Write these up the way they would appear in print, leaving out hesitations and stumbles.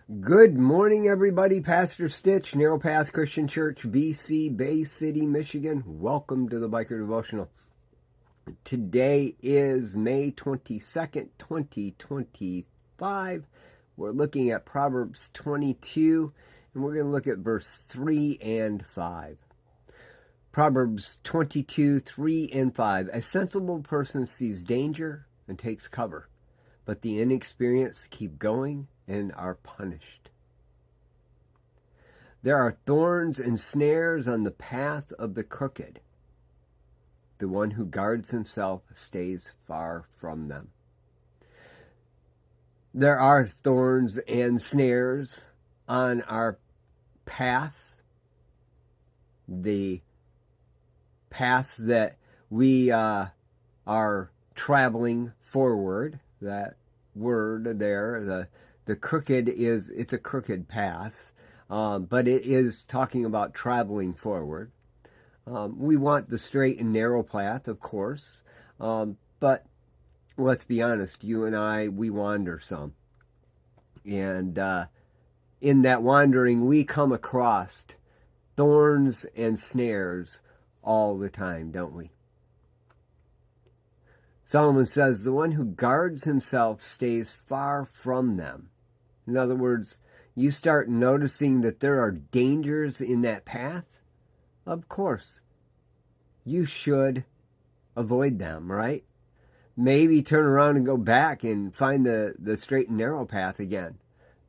Good morning, everybody. Pastor Stitch, Narrow Path Christian Church, BC, Bay City, Michigan. Welcome to the Biker Devotional. Today is May 22nd, 2025. We're looking at Proverbs 22, and we're going to look at verse 3 and 5. Proverbs 22, 3 and 5. A sensible person sees danger and takes cover, but the inexperienced keep going and are punished. There are thorns and snares on the path of the crooked. The one who guards himself stays far from them. There are thorns and snares on our path, the path that we are traveling forward. That word there, the crooked it's a crooked path, but it is talking about traveling forward. We want the straight and narrow path, of course, but let's be honest, you and I, we wander some. And in that wandering, we come across thorns and snares all the time, don't we? Solomon says, the one who guards himself stays far from them. In other words, you start noticing that there are dangers in that path, of course, you should avoid them, right? Maybe turn around and go back and find the straight and narrow path again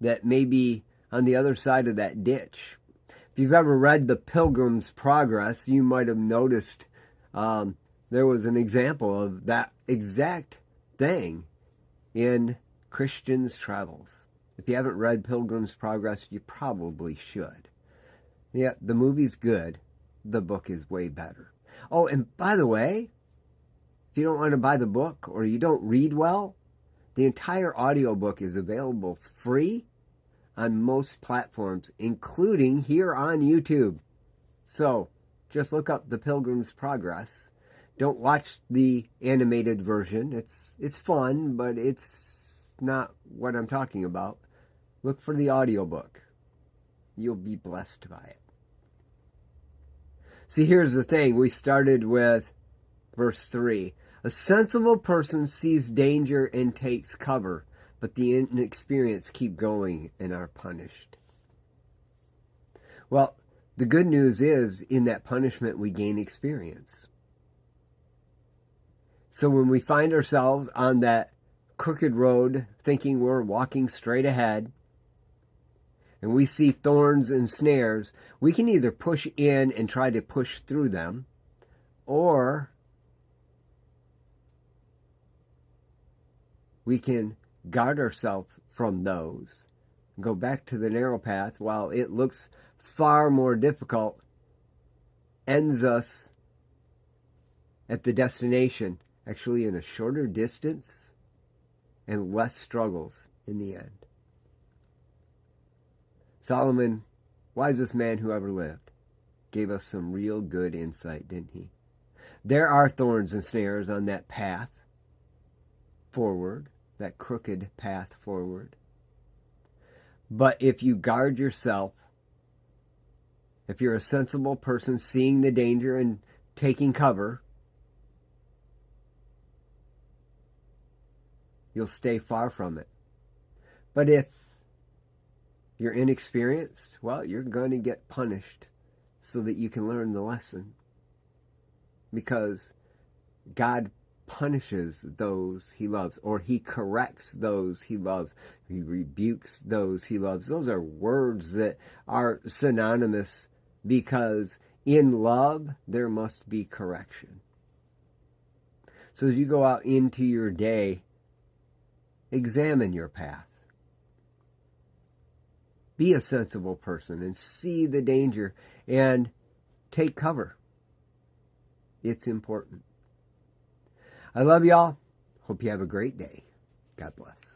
that may be on the other side of that ditch. If you've ever read The Pilgrim's Progress, you might have noticed there was an example of that exact thing in Christian's Travels. If you haven't read Pilgrim's Progress, you probably should. Yeah, the movie's good. The book is way better. Oh, and by the way, if you don't want to buy the book or you don't read well, the entire audiobook is available free on most platforms, including here on YouTube. So just look up The Pilgrim's Progress. Don't watch the animated version. It's fun, but it's not what I'm talking about. Look for the audiobook. You'll be blessed by it. See, here's the thing. We started with verse 3. A sensible person sees danger and takes cover, but the inexperienced keep going and are punished. Well, the good news is in that punishment we gain experience. So when we find ourselves on that crooked road thinking we're walking straight ahead, and we see thorns and snares, we can either push in and try to push through them, or we can guard ourselves from those, go back to the narrow path while it looks far more difficult, ends us at the destination, actually in a shorter distance and less struggles in the end. Solomon, wisest man who ever lived, gave us some real good insight, didn't he? There are thorns and snares on that path forward, that crooked path forward. But if you guard yourself, if you're a sensible person seeing the danger and taking cover, you'll stay far from it. But if you're inexperienced, well, you're going to get punished so that you can learn the lesson. Because God punishes those he loves, or he corrects those he loves. He rebukes those he loves. Those are words that are synonymous, because in love there must be correction. So as you go out into your day, examine your path. Be a sensible person and see the danger and take cover. It's important. I love y'all. Hope you have a great day. God bless.